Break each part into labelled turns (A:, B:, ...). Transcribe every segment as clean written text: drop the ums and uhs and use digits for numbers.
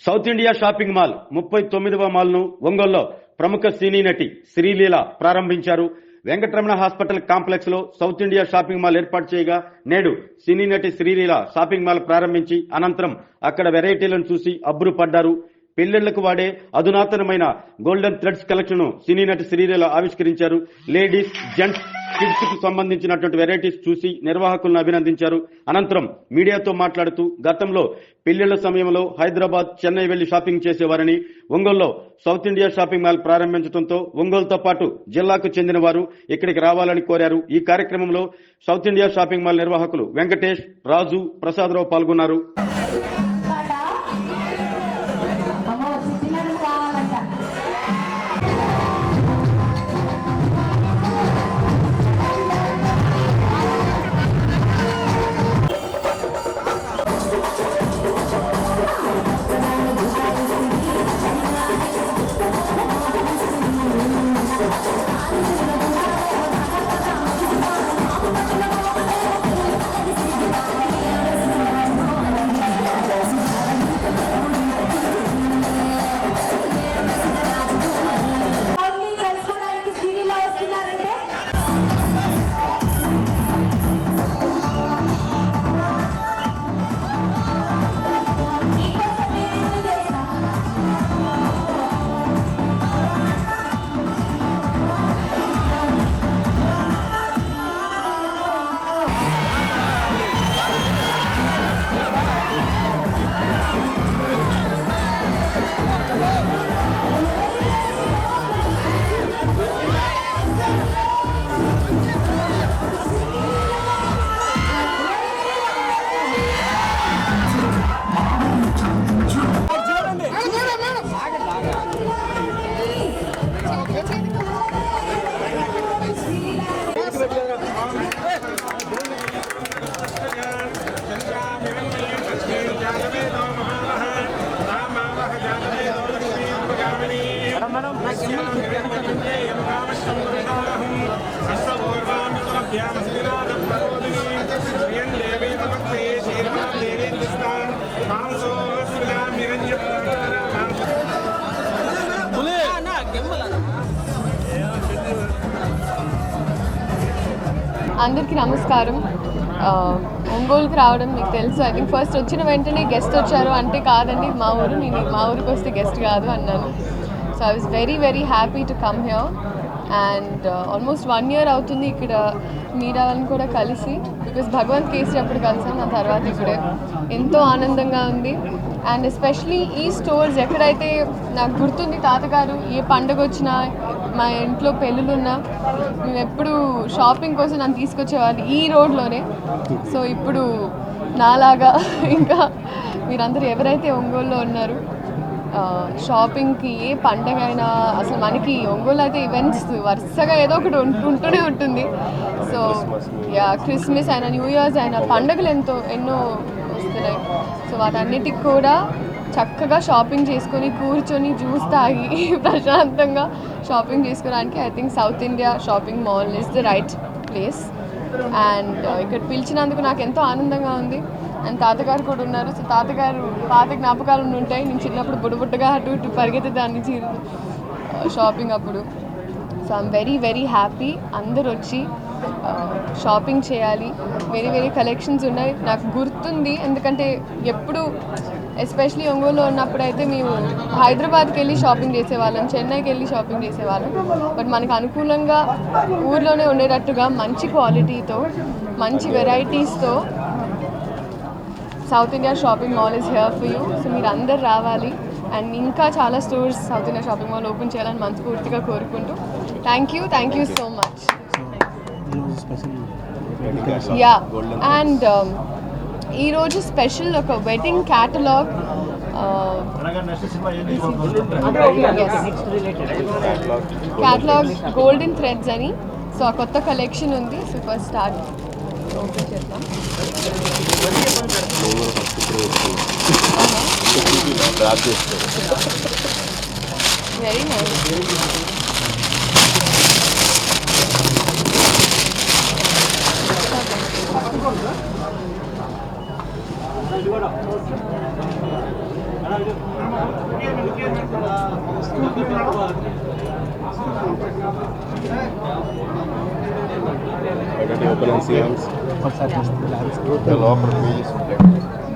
A: South India shopping mall 39వ మాల్ను ఒంగోలులో ప్రముఖ సినీ నటి శ్రీలీల ప్రారంభించారు. వెంకటరమణ హాస్పిటల్ కాంప్లెక్స్ లో సౌత్ ఇండియా షాపింగ్ మాల్ ఏర్పాటు చేయగా నేడు సినీ నటి శ్రీలీల షాపింగ్ మాల్ ప్రారంభించి అనంతరం అక్కడ వెరైటీలను చూసి అబ్బురు పడ్డారు. పెళ్లిళ్లకు వాడే అధునాతనమైన గోల్డెన్ థ్రెడ్స్ కలెక్షన్ ను సినీ నటి శ్రీలీల ఆవిష్కరించారు. లేడీస్, జెంట్స్, కిడ్స్ కు సంబంధించినటువంటి వెరైటీస్ చూసి నిర్వాహకులను అభినందించారు. అనంతరం మీడియాతో మాట్లాడుతూ గతంలో పెళ్లిళ్ల సమయంలో హైదరాబాద్, చెన్నై వెళ్లి షాపింగ్ చేసేవారని ఒంగోలులో సౌత్ ఇండియా షాపింగ్ మాల్ ప్రారంభించడంతో ఒంగోలుతో పాటు జిల్లాకు చెందిన వారు ఇక్కడికి రావాలని కోరారు. ఈ కార్యక్రమంలో సౌత్ ఇండియా షాపింగ్ మాల్ నిర్వాహకులు వెంకటేష్, రాజు, ప్రసాదరావు పాల్గొన్నారు.
B: అందరికీ నమస్కారం. ఒంగోలుకి రావడం మీకు తెలుసు. ఐ థింక్ ఫస్ట్ వచ్చిన వెంటనే గెస్ట్ వచ్చారు అంటే కాదండి మా ఊరు, నేను మా ఊరికి వస్తే గెస్ట్ కాదు అన్నాను. So I was very very happy to come here and almost 1 year అవుతుంది ఇక్కడ మీడియా వాళ్ళని కూడా కలిసి. బికాస్ భగవంత్ కేసరి అప్పుడు కలిసాం, ఆ తర్వాత ఇక్కడే ఎంతో ఆనందంగా ఉంది. అండ్ ఎస్పెషలీ ఈ స్టోర్స్ ఎక్కడైతే నాకు గుర్తుంది, తాతగారు ఏ పండుగ వచ్చినా మా ఇంట్లో పెళ్ళిళ్ళున్నా మేము ఎప్పుడు షాపింగ్ కోసం నన్ను తీసుకొచ్చేవాళ్ళు ఈ రోడ్లోనే. సో ఇప్పుడు నాలాగా ఇంకా మీరందరూ ఎవరైతే ఒంగోలులో ఉన్నారు షాపింగ్కి ఏ పండగ అయినా, అసలు మనకి ఒంగోలు అయితే ఈవెంట్స్ వరుసగా ఏదో ఒకటి ఉంటూనే ఉంటుంది. సో క్రిస్మస్ అయినా, న్యూ ఇయర్స్ అయినా పండుగలు ఎన్నో వస్తున్నాయి. సో వాటన్నిటికి కూడా చక్కగా షాపింగ్ చేసుకొని కూర్చొని జ్యూస్ తాగి ప్రశాంతంగా షాపింగ్ చేసుకోవడానికి I think south India shopping mall is the right place. And ఇక్కడ పిలిచినందుకు నాకు ఎంతో ఆనందంగా ఉంది. అండ్ తాతగారు కూడా ఉన్నారు. సో తాతగారు పాత జ్ఞాపకాలు ఉంటాయి. నేను చిన్నప్పుడు బుడ్డబుడ్డగా అటు ఇటు పరిగెత్తే దాన్ని షాపింగ్ అప్పుడు. So I'm very very happy. అందరు వచ్చి షాపింగ్ చేయాలి. వేరే వేరే కలెక్షన్స్ ఉన్నాయి. నాకు గుర్తుంది ఎందుకంటే ఎప్పుడు ఎస్పెషలీ ఒంగోలులో ఉన్నప్పుడు అయితే మేము హైదరాబాద్కి వెళ్ళి షాపింగ్ చేసేవాళ్ళం, చెన్నైకి వెళ్ళి షాపింగ్ చేసేవాళ్ళం. బట్ మనకు అనుకూలంగా ఊర్లోనే ఉండేటట్టుగా మంచి క్వాలిటీతో, మంచి వెరైటీస్తో South India shopping mall is here for you. So మీరు అందరు రావాలి. అండ్ ఇంకా చాలా stores South India shopping mall open చేయాలని మనస్ఫూర్తిగా కోరుకుంటూ thank you so much. Yeah, and ఈరోజు స్పెషల్ ఒక వెడ్డింగ్ క్యాటలాగ్ గోల్డెన్ థ్రెడ్స్ అని. సో ఆ కొత్త కలెక్షన్ ఉంది. సూపర్ స్టార్ ఓపెన్ చేద్దాం. Very nice.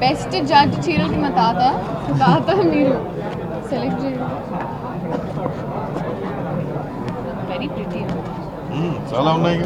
B: బెస్ట్ జడ్జ్ చీరలకి మా తాత మీరు సెలెక్ట్ చేయండి. Very pretty.
C: చాలా ఉన్నాయి.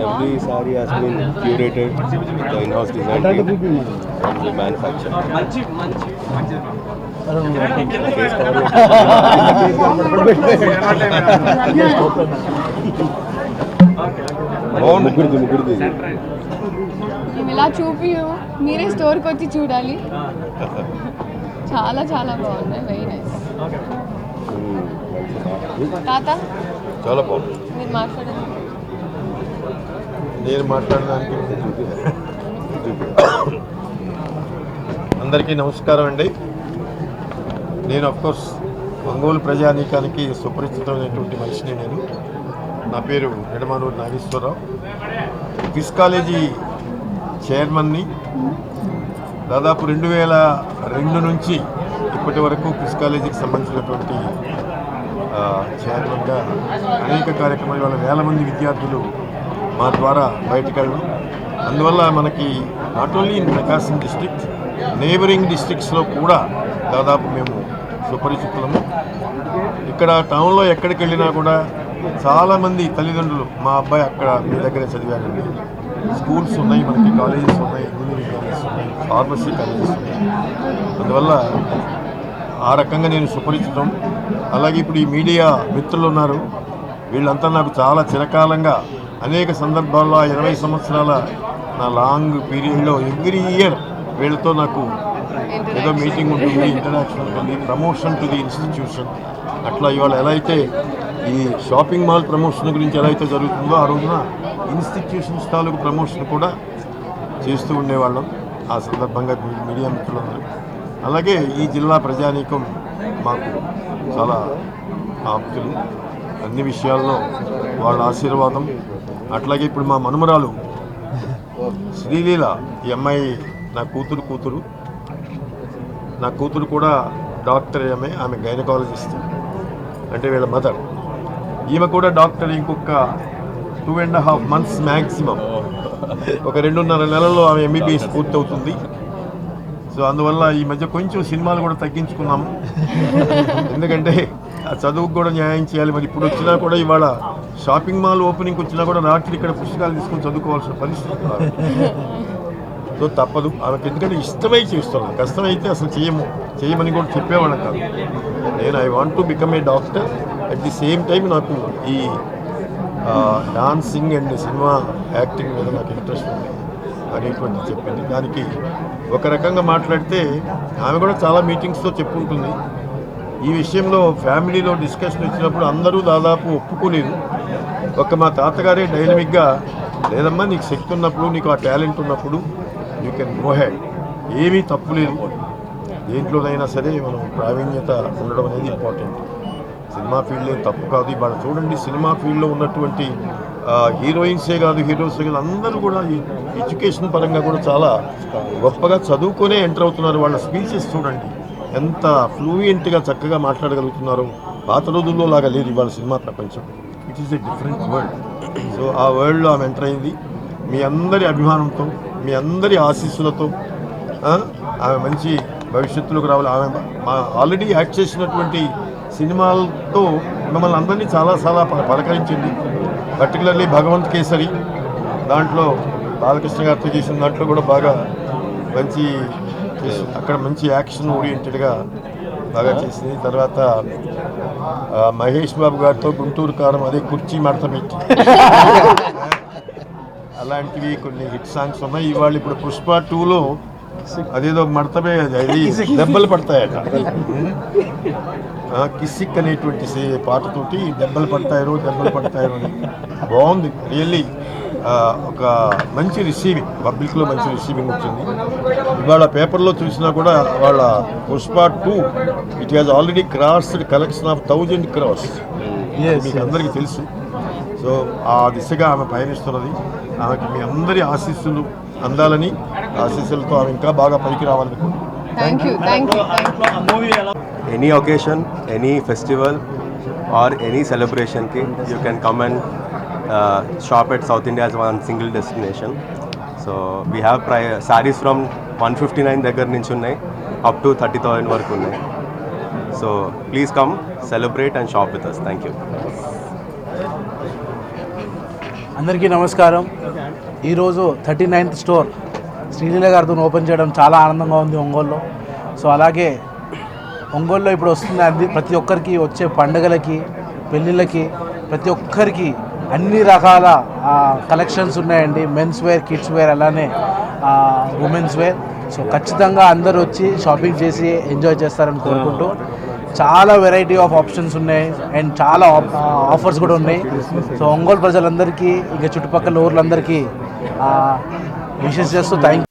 D: Every saree has been curated with the in-house design team and the manufacturer. ముగ్గురిది
B: మేము ఇలా చూపి మీరే స్టోర్కి వచ్చి చూడాలి. చాలా చాలా బాగున్నాయి. Very nice. తాత
C: చాలా బాగుంది.
B: మీరు మాట్లాడండి.
C: నేను మాట్లాడడానికి అందరికీ నమస్కారం అండి. నేను అఫ్కోర్స్ ఒంగోలు ప్రజానీకానికి సుపరిచితమైనటువంటి మనిషిని. నా పేరు నిడమానూరు నాగేశ్వరరావు. క్విజ్ కాలేజీ చైర్మన్ని. దాదాపు 2002 నుంచి ఇప్పటి వరకు క్విజ్ కాలేజీకి సంబంధించినటువంటి చైర్మన్గా అనేక కార్యక్రమాలు, వాళ్ళ వేల మంది విద్యార్థులు మా ద్వారా బయటకు వెళ్ళడం. అందువల్ల మనకి not only in Prakasam district, neighbouring డిస్ట్రిక్ట్స్లో కూడా దాదాపు మేము సుపరిచితులము. ఇక్కడ టౌన్లో ఎక్కడికి వెళ్ళినా కూడా చాలామంది తల్లిదండ్రులు మా అబ్బాయి అక్కడ మీ దగ్గరే చదివారండి, స్కూల్స్ ఉన్నాయి, మనకి కాలేజెస్ ఉన్నాయి, ఇంజనీరింగ్ కాలేజెస్ ఉన్నాయి, ఫార్మసీ కాలేజెస్ ఉన్నాయి. అందువల్ల ఆ రకంగా నేను సుపరిచితం. అలాగే ఇప్పుడు ఈ మీడియా మిత్రులు ఉన్నారు, వీళ్ళంతా నాకు చాలా చిరకాలంగా అనేక సందర్భాల్లో 20 సంవత్సరాల నా లాంగ్ పీరియడ్లో ఎవ్రీ ఇయర్ వీళ్ళతో నాకు ఏదో మీటింగ్ ఉంటుంది, ఇంటరాక్షన్ ఉంటుంది, ప్రమోషన్ టు ది ఇన్స్టిట్యూషన్. అట్లా ఇవాళ ఎలా అయితే ఈ షాపింగ్ మాల్ ప్రమోషన్ గురించి ఎలా అయితే జరుగుతుందో ఆ రోజున ఇన్స్టిట్యూషన్స్ తాలూకు ప్రమోషన్ కూడా చేస్తూ ఉండేవాళ్ళం. ఆ సందర్భంగా మీడియా మిత్రులు ఉన్నారు. అలాగే ఈ జిల్లా ప్రజానీకం మాకు చాలా ఆప్తులు. అన్ని విషయాల్లో వాళ్ళ ఆశీర్వాదం. అట్లాగే ఇప్పుడు మా మనుమరాలు శ్రీలీల, ఈ అమ్మాయి నా కూతురు నా కూతురు కూడా డాక్టర్. ఆమె గైనకాలజిస్ట్, అంటే వీళ్ళ మదర్. ఈమె కూడా డాక్టర్. ఇంకొక 2.5 months మ్యాక్సిమం, ఒక 2.5 నెలల్లో ఆమె ఎంబీబీఎస్ పూర్తవుతుంది. సో అందువల్ల ఈ మధ్య కొంచెం సినిమాలు కూడా తగ్గించుకున్నాము, ఎందుకంటే ఆ చదువుకు కూడా న్యాయం చేయాలి. మరి ఇప్పుడు వచ్చినా కూడా ఇవాళ షాపింగ్ మాల్ ఓపెనింగ్కి వచ్చినా కూడా రాత్రి ఇక్కడ పుస్తకాలు తీసుకొని చదువుకోవాల్సిన పరిస్థితి. సో తప్పదు ఆమెకి, ఎందుకంటే ఇష్టమై చేస్తున్నాను. కష్టమైతే అసలు చేయమని కూడా చెప్పేవాళ్ళం కాదు. నేను I want to become a doctor. At the same time నాకు ఈ డాన్సింగ్ అండ్ సినిమా యాక్టింగ్ మీద నాకు ఇంట్రెస్ట్ ఉంది అనేటువంటి చెప్పింది. దానికి ఒక రకంగా మాట్లాడితే ఆమె కూడా చాలా మీటింగ్స్లో చెప్పుకుంటుంది. ఈ విషయంలో ఫ్యామిలీలో డిస్కషన్ వచ్చినప్పుడు అందరూ దాదాపు ఒప్పుకోలేదు. మా తాతగారే డైనమిక్గా, లేదమ్మా నీకు శక్తి ఉన్నప్పుడు, నీకు ఆ టాలెంట్ ఉన్నప్పుడు యూ కెన్ గో హెడ్, ఏమీ తప్పు లేదు, దేంట్లోనైనా సరే మనం ప్రావీణ్యత ఉండడం అనేది ఇంపార్టెంట్. సినిమా ఫీల్డ్ ఏం తప్పు కాదు. ఇవాళ చూడండి, సినిమా ఫీల్డ్లో ఉన్నటువంటి హీరోయిన్సే కాదు, హీరోసే కాదు, అందరూ కూడా ఈ ఎడ్యుకేషన్ పరంగా కూడా చాలా గొప్పగా చదువుకునే ఎంటర్ అవుతున్నారు. వాళ్ళ స్పీచెస్ చూడండి ఎంత ఫ్లూయెంట్గా చక్కగా మాట్లాడగలుగుతున్నారు. పాత రోజుల్లో లాగా లేదు ఇవాళ సినిమా ప్రపంచం. It is a different world. So ఆ వరల్డ్లో ఆమె ఎంటర్ అయింది. మీ అందరి అభిమానంతో, మీ అందరి ఆశీస్సులతో ఆమె మంచి భవిష్యత్తులోకి రావాలి. ఆమె ఆల్రెడీ యాక్ట్ చేసినటువంటి సినిమాలతో మిమ్మల్ని అందరినీ చాలా పలకరించింది. పర్టికులర్లీ భగవంత్ కేసరి, దాంట్లో బాలకృష్ణ గారితో చేసిన దాంట్లో కూడా బాగా మంచి చేసింది. అక్కడ మంచి యాక్షన్ ఓరియంటెడ్గా బాగా చేసింది. తర్వాత మహేష్ బాబు గారితో గుంటూరు కారం, అదే కుర్చీ మడత పెట్టి, అలాంటివి కొన్ని హిట్ సాంగ్స్ ఉన్నాయి. ఇవాళ ఇప్పుడు పుష్ప 2లో అదేదో మడతమే, అది దెబ్బలు పడతాయట, కిసిక్ అనేటువంటి పాటతోటి దెబ్బలు పడతాయో అని బాగుంది. రియల్లీ ఒక మంచి రిసీవింగ్, పబ్లిక్లో మంచి రిసీవింగ్ వచ్చింది. ఇవాళ పేపర్లో చూసినా కూడా వాళ్ళ Pushpa 2 it has already crossed collection of 1000 crores. మీకు అందరికీ తెలుసు. సో ఆ దిశగా ఆమె పయనిస్తున్నది. ఆమెకి మీ అందరి ఆశీస్సులు అందాలని ఆశీస్సులతో ఆమె ఇంకా బాగా పైకి రావాలని
B: thank you thank you
D: Any occasion, any festival, or any celebration ki, you can come and shop at South India as one single destination. So we have sarees from 159 దగ్గర నుంచి ఉన్నాయి up to 30,000 వరకు ఉన్నాయి. So please come, celebrate and shop with us. Thank you.
E: అందరికీ నమస్కారం. ఈరోజు 39th store Sreeleela గారితో open చేయడం చాలా ఆనందంగా ఉంది ఒంగోలులో. సో అలాగే ఒంగోలులో ఇప్పుడు వస్తుంది ప్రతి ఒక్కరికి వచ్చే పండుగలకి పెళ్ళిళ్ళకి ప్రతి ఒక్కరికి అన్ని రకాల కలెక్షన్స్ ఉన్నాయండి. మెన్స్ వేర్, కిడ్స్ వేర్, అలానే ఉమెన్స్ వేర్. సో ఖచ్చితంగా అందరూ వచ్చి షాపింగ్ చేసి ఎంజాయ్ చేస్తారని కోరుకుంటూ చాలా వెరైటీ ఆఫ్ ఆప్షన్స్ ఉన్నాయి అండ్ చాలా ఆఫర్స్ కూడా ఉన్నాయి. సో ఒంగోలు ప్రజలందరికీ ఇంకా చుట్టుపక్కల ఊర్లందరికీ విషెస్ చేస్తూ thank you.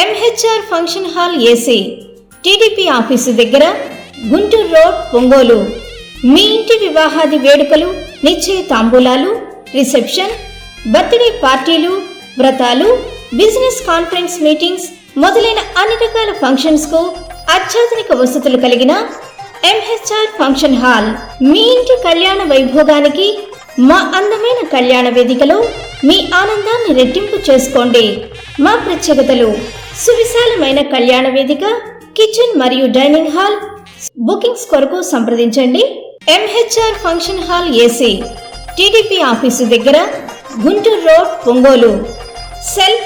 F: MHR function hall AC TDP office దగ్గర గుంటూరు రోడ్ ఒంగోలు. మీ ఇంటి వివాహాది వేడుకలు, నిశ్చయ తాంబూలాలు, రిసెప్షన్, బర్త్డే పార్టీలు, వ్రతాలు, బిజినెస్ కాన్ఫరెన్స్ మీటింగ్స్ మొదలైన అన్ని రకాల ఫంక్షన్స్ కు అత్యాధునిక వసతులు కలిగిన MHR ఫంక్షన్ హాల్. మీ ఇంటి కళ్యాణ వైభోగానికి మా అందమైన కళ్యాణ వేదికలో మీ ఆనందాన్ని రెట్టింపు చేసుకోండి. మా ప్రత్యేకతలు: సువిశాలమైన కళ్యాణ వేదిక, కిచెన్ మరియు డైనింగ్ హాల్. బుకింగ్స్ కొరకు సంప్రదించండి. MHR function hall AC TDP office దగ్గర గుంటూరు రోడ్ ఒంగోలు. సెల్